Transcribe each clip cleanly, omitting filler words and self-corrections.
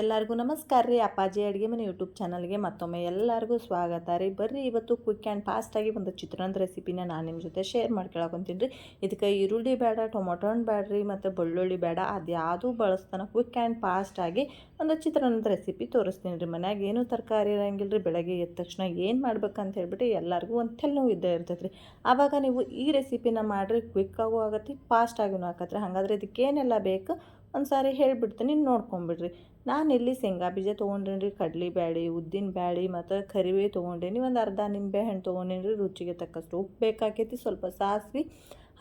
ಎಲ್ಲರಿಗೂ ನಮಸ್ಕಾರ ರೀ. ಅಪ್ಪಾಜಿ ಅಡುಗೆ ಮನೆ ಯೂಟ್ಯೂಬ್ ಚಾನಲ್ಗೆ ಮತ್ತೊಮ್ಮೆ ಎಲ್ಲರಿಗೂ ಸ್ವಾಗತ ರೀ. ಬರ್ರಿ ಇವತ್ತು ಕ್ವಿಕ್ ಆ್ಯಂಡ್ ಫಾಸ್ಟಾಗಿ ಒಂದು ಚಿತ್ರಾನ್ನ ರೆಸಿಪಿನ ನಾನು ನಿಮ್ಮ ಜೊತೆ ಶೇರ್ ಮಾಡ್ಕೊಳಕೊಂತೀನಿ ರೀ. ಇದಕ್ಕೆ ಈರುಳ್ಳಿ ಬೇಡ, ಟೊಮೊಟೊ ಹಣ್ಣು ಬೇಡ್ರಿ, ಮತ್ತು ಬೆಳ್ಳುಳ್ಳಿ ಬೇಡ, ಅದು ಯಾವುದೂ ಬಳಸ್ತಾನೆ ಕ್ವಿಕ್ ಆ್ಯಂಡ್ ಫಾಸ್ಟಾಗಿ ಒಂದು ಚಿತ್ರಾನ್ನದ ರೆಸಿಪಿ ತೋರಿಸ್ತೀನಿ ರೀ. ಮನ್ಯಾಗ ಏನೂ ತರಕಾರಿ ಇರೋಂಗಿಲ್ಲ ರೀ. ಬೆಳಗ್ಗೆ ಎದ್ದ ತಕ್ಷಣ ಏನು ಮಾಡ್ಬೇಕಂತ ಹೇಳ್ಬಿಟ್ಟು ಎಲ್ಲರಿಗೂ ಒಂದು ತಲೆನೋವು ಇದ್ದೇ ಇರ್ತೈತೆ ರೀ. ಆವಾಗ ನೀವು ಈ ರೆಸಿಪಿನ ಮಾಡಿರಿ, ಕ್ವಿಕ್ಕಾಗೂ ಆಗತ್ತೆ, ಫಾಸ್ಟಾಗಿನೂ ಆಗತ್ತೆ ರೀ. ಹಾಗಾದರೆ ಇದಕ್ಕೇನೆಲ್ಲ ಬೇಕು ಒಂದು ಸಾರಿ ಹೇಳಿಬಿಡ್ತೀನಿ, ನೋಡ್ಕೊಂಬಿಡ್ರಿ. ನಾನಿಲ್ಲಿ ಶೇಂಗಾ ಬೀಜ ತೊಗೊಂಡೇನಿ ರೀ, ಕಡ್ಲೆ ಬ್ಯಾಳೆ, ಉದ್ದಿನ ಬ್ಯಾಳೆ ಮತ್ತು ಕರಿಬೇವು ತೊಗೊಂಡೇನಿ, ಒಂದು ಅರ್ಧ ನಿಂಬೆ ಹಣ್ಣು ತೊಗೊಂಡೇನಿ ರೀ, ರುಚಿಗೆ ತಕ್ಕಷ್ಟು ಉಪ್ಪು ಬೇಕಾಕೈತಿ, ಸ್ವಲ್ಪ ಸಾಸಿವೆ,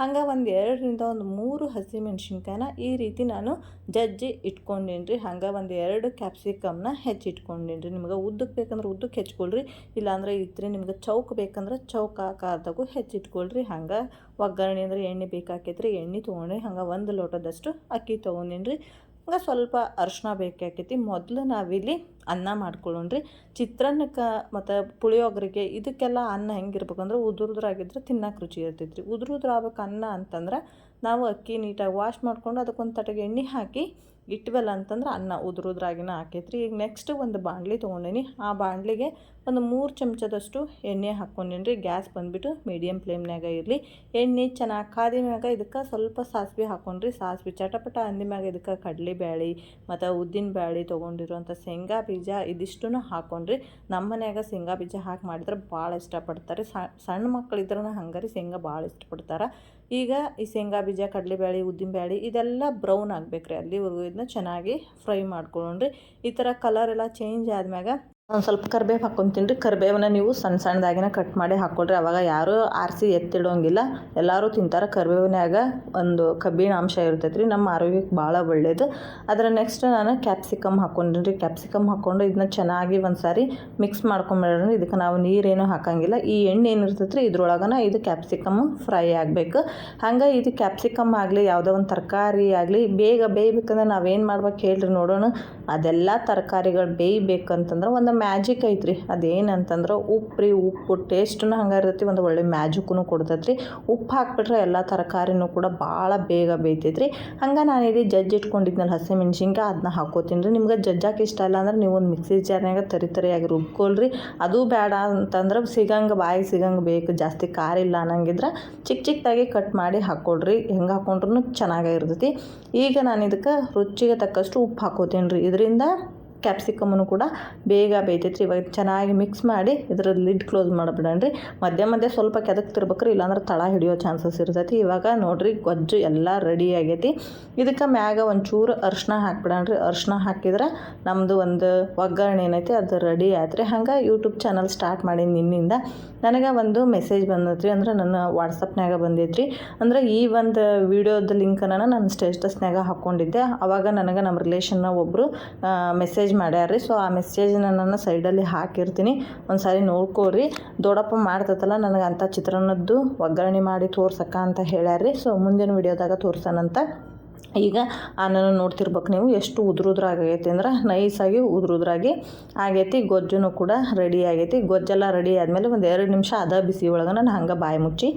ಹಂಗೆ ಒಂದು 2ರಿಂದ 3 ಹಸಿಮೆಣ್ಸಿನ್ಕಾಯಿನ ಈ ರೀತಿ ನಾನು ಜಜ್ಜಿ ಇಟ್ಕೊಂಡೇನಿ ರೀ. ಹಂಗೆ ಒಂದು 2 ಕ್ಯಾಪ್ಸಿಕಮ್ನ ಹೆಚ್ಚಿಟ್ಕೊಂಡೇನಿ ರೀ. ನಿಮ್ಗೆ ಉದ್ದಕ್ಕೆ ಬೇಕಂದ್ರೆ ಉದ್ದಕ್ಕೆ ಹೆಚ್ಕೊಳ್ರಿ, ಇಲ್ಲಾಂದ್ರೆ ಇತ್ತು ನಿಮ್ಗೆ ಚೌಕ ಬೇಕಂದ್ರೆ ಚೌಕ ಆಕಾರದಾಗೂ ಹೆಚ್ಚಿಟ್ಕೊಳ್ರಿ. ಹಂಗೆ ಒಗ್ಗರಣೆ ಅಂದ್ರೆ ಎಣ್ಣೆ ಬೇಕಾಕೈತ್ರಿ, ಎಣ್ಣೆ ತೊಗೊಂಡ್ರಿ. ಹಂಗೆ 1 ಲೋಟದಷ್ಟು ಅಕ್ಕಿ ತೊಗೊಂಡೇನಿ ರೀ. ಹಂಗೆ ಸ್ವಲ್ಪ ಅರಿಶಿನ ಬೇಕಾಕೈತಿ. ಮೊದಲು ನಾವಿಲ್ಲಿ ಅನ್ನ ಮಾಡ್ಕೊಳ್ಳೋಣ್ರಿ. ಚಿತ್ರಾನ್ನಕ್ಕೆ ಮತ್ತು ಪುಳಿಯೋಗರೆಗೆ ಇದಕ್ಕೆಲ್ಲ ಅನ್ನ ಹೆಂಗಿರ್ಬೇಕಂದ್ರೆ ಉದುರುದ್ರಾಗಿದ್ರೆ ತಿನ್ನಕ್ಕೆ ರುಚಿ ಇರ್ತೈತೆ ರೀ. ಉದುರುದ್ರಾಗಬೇಕು ಅನ್ನ ಅಂತಂದ್ರೆ ನಾವು ಅಕ್ಕಿ ನೀಟಾಗಿ ವಾಶ್ ಮಾಡ್ಕೊಂಡು ಅದಕ್ಕೊಂದು ತಟಗೆ ಎಣ್ಣೆ ಹಾಕಿ ಇಟ್ವಲ್ಲ ಅಂತಂದ್ರೆ ಅನ್ನ ಉದುರುದ್ರಾಗಿನ ಹಾಕೈತ್ರಿ. ಈಗ ನೆಕ್ಸ್ಟ್ ಒಂದು ಬಾಣಲಿ ತೊಗೊಂಡೇನಿ. ಆ ಬಾಣಲಿಗೆ ಒಂದು 3 ಚಮಚದಷ್ಟು ಎಣ್ಣೆ ಹಾಕ್ಕೊಂಡೇನಿ ರೀ. ಗ್ಯಾಸ್ ಬಂದುಬಿಟ್ಟು ಮೀಡಿಯಮ್ ಫ್ಲೇಮ್ನಾಗ ಇರಲಿ. ಎಣ್ಣೆ ಚೆನ್ನಾಗಿ ಕಾದ ಮ್ಯಾಗ ಇದಕ್ಕೆ ಸ್ವಲ್ಪ ಸಾಸಿವೆ ಹಾಕ್ಕೊಂಡ್ರಿ. ಸಾಸಿವೆ ಚಟಪಟ ಅಂದ ಮ್ಯಾಗ ಇದಕ್ಕೆ ಕಡಲೆ ಬ್ಯಾಳೆ ಮತ್ತು ಉದ್ದಿನ ಬ್ಯಾಳೆ ತೊಗೊಂಡಿರುವಂಥ ಶೇಂಗಾ ಬೀಜ ಇದಿಷ್ಟನ್ನು ಹಾಕ್ಕೊಂಡ್ರಿ. ನಮ್ಮ ಮನ್ಯಾಗ ಶೇಂಗಾ ಬೀಜ ಹಾಕಿ ಮಾಡಿದ್ರೆ ಭಾಳ ಇಷ್ಟಪಡ್ತಾರೆ. ಸಣ್ಣ ಮಕ್ಕಳಿದ್ರೂ ಹಂಗಾರಿ ಶೇಂಗಾ ಭಾಳ ಇಷ್ಟಪಡ್ತಾರೆ. ಈಗ ಈ ಶೇಂಗಾ ಬೀಜ, ಕಡಲೆ ಬ್ಯಾಳೆ, ಉದ್ದಿನ ಬ್ಯಾಳೆ ಇದೆಲ್ಲ ಬ್ರೌನ್ ಆಗಬೇಕು ರೀ. ಅಲ್ಲಿವರೆಗೂ ಇದನ್ನ ಚೆನ್ನಾಗಿ ಫ್ರೈ ಮಾಡ್ಕೊಳ್ಳೋಣ್ರಿ. ಈ ಥರ ಕಲರ್ ಎಲ್ಲ ಚೇಂಜ್ ಆದ್ಮ್ಯಾಗ ಒಂದು ಸ್ವಲ್ಪ ಕರಿಬೇವು ಹಾಕ್ಕೊತೀನಿ ರೀ. ಕರಿಬೇವನ್ನ ನೀವು ಸಣ್ಣ ಸಣ್ಣದಾಗಿನ ಕಟ್ ಮಾಡಿ ಹಾಕ್ಕೊಳ್ರಿ. ಅವಾಗ ಯಾರೂ ಆರಿಸಿ ಎತ್ತಿಡೋಂಗಿಲ್ಲ, ಎಲ್ಲರೂ ತಿಂತಾರೆ. ಕರಿಬೇವಿನಾಗ ಒಂದು ಕಬ್ಬಿಣ ಅಂಶ ಇರ್ತೈತೆ ರೀ, ನಮ್ಮ ಆರೋಗ್ಯಕ್ಕೆ ಭಾಳ ಒಳ್ಳೆಯದು. ಅದರ ನೆಕ್ಸ್ಟ್ ನಾನು ಕ್ಯಾಪ್ಸಿಕಮ್ ಹಾಕ್ಕೊಂಡ್ರಿ ರೀ. ಕ್ಯಾಪ್ಸಿಕಮ್ ಹಾಕ್ಕೊಂಡು ಇದನ್ನ ಚೆನ್ನಾಗಿ ಒಂದು ಸಾರಿ ಮಿಕ್ಸ್ ಮಾಡ್ಕೊಂಬಿಡೋಣ. ಇದಕ್ಕೆ ನಾವು ನೀರೇನು ಹಾಕೋಂಗಿಲ್ಲ. ಈ ಎಣ್ಣೆ ಏನಿರ್ತೈತೆ ರೀ ಇದ್ರೊಳಗನ ಇದು ಕ್ಯಾಪ್ಸಿಕಮ್ ಫ್ರೈ ಆಗಬೇಕು. ಹಂಗೆ ಇದು ಕ್ಯಾಪ್ಸಿಕಮ್ ಆಗಲಿ ಯಾವುದೋ ಒಂದು ತರಕಾರಿ ಆಗಲಿ ಬೇಗ ಬೇಯಬೇಕಂದ್ರೆ ನಾವೇನು ಮಾಡ್ಬೇಕು ಹೇಳ್ರಿ ನೋಡೋಣ. ಅದೆಲ್ಲ ತರಕಾರಿಗಳು ಬೇಯಬೇಕಂತಂದ್ರೆ ಒಂದು ಮ್ಯಾಜಿಕ್ ಐತ್ರಿ. ಅದೇನಂತಂದ್ರೆ ಉಪ್ಪು ರೀ. ಉಪ್ಪು ಟೇಸ್ಟನ್ನು ಹಂಗೆ ಇರ್ತೈತಿ, ಒಂದು ಒಳ್ಳೆ ಮ್ಯಾಜಿಕ್ಕೂ ಕೊಡ್ತೈತೆ ರೀ. ಉಪ್ಪು ಹಾಕ್ಬಿಟ್ರೆ ಎಲ್ಲ ತರಕಾರಿನೂ ಕೂಡ ಭಾಳ ಬೇಗ ಬೇಯ್ತೈತೆ ರೀ. ಹಂಗೆ ನಾನಿಲ್ಲಿ ಜಜ್ಜಿ ಇಟ್ಕೊಂಡಿದ್ನಲ್ಲ ಹಸಿಮೆಣ್ಸಿನ್ಕಾಯಿ ಅದನ್ನ ಹಾಕ್ಕೋತೀನಿ ರೀ. ನಿಮ್ಗೆ ಜಜ್ಜಾಕೆ ಇಷ್ಟ ಇಲ್ಲ ಅಂದ್ರೆ ನೀವು ಒಂದು ಮಿಕ್ಸಿ ಜಾರ್ನಾಗ ತರಿಯಾಗಿ ರುಬ್ಕೊಳ್ರಿ. ಅದು ಬೇಡ ಅಂತಂದ್ರೆ ಬಾಯಿಗೆ ಸಿಗಂಗೆ ಬೇಕು, ಜಾಸ್ತಿ ಖಾರ ಇಲ್ಲ ಅನ್ನಂಗಿದ್ರೆ ಚಿಕ್ಕದಾಗಿ ಕಟ್ ಮಾಡಿ ಹಾಕ್ಕೊಳ್ರಿ. ಹೆಂಗೆ ಹಾಕ್ಕೊಂಡ್ರೂ ಚೆನ್ನಾಗಿರ್ತೈತಿ. ಈಗ ನಾನು ಇದಕ್ಕೆ ರುಚಿಗೆ ತಕ್ಕಷ್ಟು ಉಪ್ಪು ಹಾಕ್ಕೋತೀನಿ ರೀ. ಇದರಿಂದ ಕ್ಯಾಪ್ಸಿಕಮ್ಮನ್ನು ಕೂಡ ಬೇಗ ಬೇಯ್ತೈತೆ ರೀ. ಇವಾಗ ಚೆನ್ನಾಗಿ ಮಿಕ್ಸ್ ಮಾಡಿ ಇದರ ಲಿಡ್ ಕ್ಲೋಸ್ ಮಾಡಿಬಿಡೋಣ್ರಿ. ಮಧ್ಯೆ ಸ್ವಲ್ಪ ಕೆದಕ್ತಿರ್ಬೇಕ್ರಿ, ಇಲ್ಲಾಂದ್ರೆ ತಳ ಹಿಡಿಯೋ ಚಾನ್ಸಸ್ ಇರ್ತೈತಿ. ಇವಾಗ ನೋಡಿರಿ ಗೊಜ್ಜು ಎಲ್ಲ ರೆಡಿ ಆಗೈತಿ. ಇದಕ್ಕೆ ಮ್ಯಾಗ ಒಂಚೂರು ಅರಿಶಿನ ಹಾಕ್ಬಿಡೋಣ್ರಿ. ಅರಿಶಿನ ಹಾಕಿದ್ರೆ ನಮ್ಮದು ಒಂದು ಒಗ್ಗರಣೆ ಏನೈತಿ ಅದು ರೆಡಿ ಆಯ್ತು ರೀ. ಹಂಗೆ ಯೂಟ್ಯೂಬ್ ಚಾನಲ್ ಸ್ಟಾರ್ಟ್ ಮಾಡಿ ನಿನ್ನಿಂದ ನನಗೆ ಒಂದು ಮೆಸೇಜ್ ಬಂದೈತ್ರಿ. ಅಂದ್ರೆ ನನ್ನ ವಾಟ್ಸಪ್ನಾಗ ಬಂದೈತ್ರಿ. ಅಂದ್ರೆ ಈ ಒಂದು ವಿಡಿಯೋದ ಲಿಂಕನ್ನು ನಾನು ಸ್ಟೇಟಸ್ನಾಗ ಹಾಕ್ಕೊಂಡಿದ್ದೆ. ಆವಾಗ ನನಗೆ ನಮ್ಮ ರಿಲೇಷನ್ನ ಒಬ್ಬರು ಮೆಸೇಜ್ ಮಾಡ್ಯಾರ್ರಿ. ಸೊ ಆ ಮೆಸೇಜ್ನ ನಾನು ಸೈಡಲ್ಲಿ ಹಾಕಿರ್ತೀನಿ, ಒಂದು ಸಾರಿ ನೋಡ್ಕೊಳ್ರಿ. ದೊಡ್ಡಪ್ಪ ಮಾಡ್ತೈತಲ್ಲ ನನಗೆ ಅಂಥ ಚಿತ್ರಾನ್ನದ್ದು ಒಗ್ಗರಣೆ ಮಾಡಿ ತೋರ್ಸಕ್ಕ ಅಂತ ಹೇಳ್ಯಾರ್ರಿ. ಸೊ ಮುಂದಿನ ವಿಡಿಯೋದಾಗ ತೋರ್ಸೋಣಂತ. ಈಗ ನಾನು ನೋಡ್ತಿರ್ಬೇಕು ನೀವು ಎಷ್ಟು ಉದುರುದ್ರಾಗೈತಿ ಅಂದ್ರೆ ನೈಸಾಗಿ ಉದುರುದ್ರಾಗಿ ಆಗೈತಿ. ಗೊಜ್ಜು ಕೂಡ ರೆಡಿ ಆಗೈತಿ. ಗೊಜ್ಜೆಲ್ಲ ರೆಡಿ ಆದಮೇಲೆ ಒಂದು 2 ನಿಮಿಷ ಅದ ಬಿಸಿ ಒಳಗೆ ನಾನು ಹಂಗೆ ಬಾಯಿ ಮುಚ್ಚಿ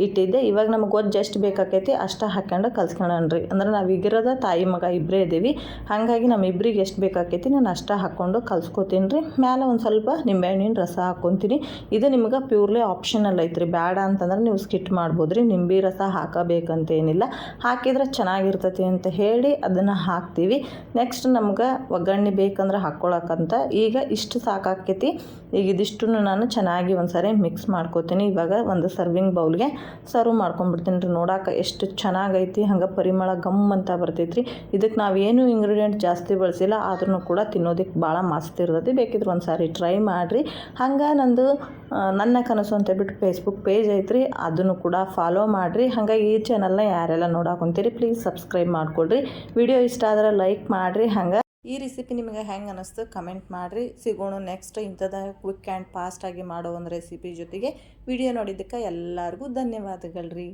ಇಟ್ಟಿದ್ದೆ. ಇವಾಗ ನಮಗೆ ಗೊಜ್ಜು ಎಷ್ಟು ಬೇಕಾಕೈತಿ ಅಷ್ಟು ಹಾಕ್ಕೊಂಡು ಕಲ್ಸ್ಕೊಳ್ಳೋಣ್ರಿ. ಅಂದ್ರೆ ನಾವು ಈಗಿರೋದ ತಾಯಿ ಮಗ ಇಬ್ಬರೇ ಇದ್ದೀವಿ. ಹಾಗಾಗಿ ನಮ್ಮ ಇಬ್ಬರಿಗೆ ಎಷ್ಟು ಬೇಕಾಕೈತಿ ನಾನು ಅಷ್ಟು ಹಾಕ್ಕೊಂಡು ಕಲ್ಸ್ಕೊತೀನಿ ರೀ. ಮೇಲೆ ಒಂದು ಸ್ವಲ್ಪ ನಿಂಬೆಹಣ್ಣಿನ ರಸ ಹಾಕ್ಕೊತೀನಿ. ಇದು ನಿಮ್ಗೆ ಪ್ಯೂರ್ಲಿ ಆಪ್ಷನಲ್ ಐತ್ರಿ. ಬೇಡ ಅಂತಂದ್ರೆ ನೀವು ಸ್ಕಿಟ್ ಮಾಡ್ಬೋದು ರೀ. ನಿಂಬೆ ರಸ ಹಾಕಬೇಕಂತೇನಿಲ್ಲ, ಹಾಕಿದ್ರೆ ಚೆನ್ನಾಗಿರ್ತೈತಿ ಅಂತ ಹೇಳಿ ಅದನ್ನು ಹಾಕ್ತೀವಿ. ನೆಕ್ಸ್ಟ್ ನಮ್ಗೆ ಒಗ್ಗರಣೆ ಬೇಕಂದ್ರೆ ಹಾಕ್ಕೊಳಕ್ಕಂತ ಈಗ ಇಷ್ಟು ಸಾಕಾಕೈತಿ. ಈಗ ಇದಿಷ್ಟನ್ನು ನಾನು ಚೆನ್ನಾಗಿ ಒಂದು ಸಾರಿ ಮಿಕ್ಸ್ ಮಾಡ್ಕೋತೀನಿ. ಇವಾಗ ಒಂದು ಸರ್ವಿಂಗ್ ಬೌಲ್ಗೆ ಸರ್ವ್ ಮಾಡ್ಕೊಂಡ್ಬಿಡ್ತೀನಿ ರೀ. ನೋಡೋಕೆ ಎಷ್ಟು ಚೆನ್ನಾಗೈತಿ, ಹಂಗೆ ಪರಿಮಳ ಗಮ್ ಅಂತ ಬರ್ತೈತ್ರಿ. ಇದಕ್ಕೆ ನಾವೇನು ಇಂಗ್ರೀಡಿಯೆಂಟ್ ಜಾಸ್ತಿ ಬಳಸಿಲ್ಲ, ಆದ್ರೂ ಕೂಡ ತಿನ್ನೋದಕ್ಕೆ ಭಾಳ ಮಸ್ತ್ ಇರ್ತೈತಿ. ಬೇಕಿದ್ರೆ ಒಂದು ಸಾರಿ ಟ್ರೈ ಮಾಡಿರಿ. ಹಂಗೆ ನಂದು ನನ್ನ ಕನಸು ಅಂತ ಬಿಟ್ಟು ಫೇಸ್ಬುಕ್ ಪೇಜ್ ಐತ್ರಿ, ಅದನ್ನು ಕೂಡ ಫಾಲೋ ಮಾಡಿರಿ. ಹಾಗಾಗಿ ಈ ಚಾನಲ್ನ ಯಾರೆಲ್ಲ ನೋಡಾಕೊಂತೀರಿ ಪ್ಲೀಸ್ ಸಬ್ಸ್ಕ್ರೈಬ್ ಮಾಡ್ಕೊಳ್ರಿ. ವಿಡಿಯೋ ಇಷ್ಟ ಆದರೆ ಲೈಕ್ ಮಾಡಿರಿ. ಹಂಗೆ ಈ ರೆಸಿಪಿ ನಿಮಗೆ ಹೆಂಗೆ ಅನ್ನಿಸ್ತು ಕಮೆಂಟ್ ಮಾಡಿರಿ. ಸಿಗೋಣ ನೆಕ್ಸ್ಟ್ ಇಂಥದ್ದು ಕ್ವಿಕ್ ಆ್ಯಂಡ್ ಫಾಸ್ಟಾಗಿ ಮಾಡೋ ಒಂದು ರೆಸಿಪಿ ಜೊತೆಗೆ. ವಿಡಿಯೋ ನೋಡಿದ್ದಕ್ಕೆ ಎಲ್ಲರಿಗೂ ಧನ್ಯವಾದಗಳು ರೀ.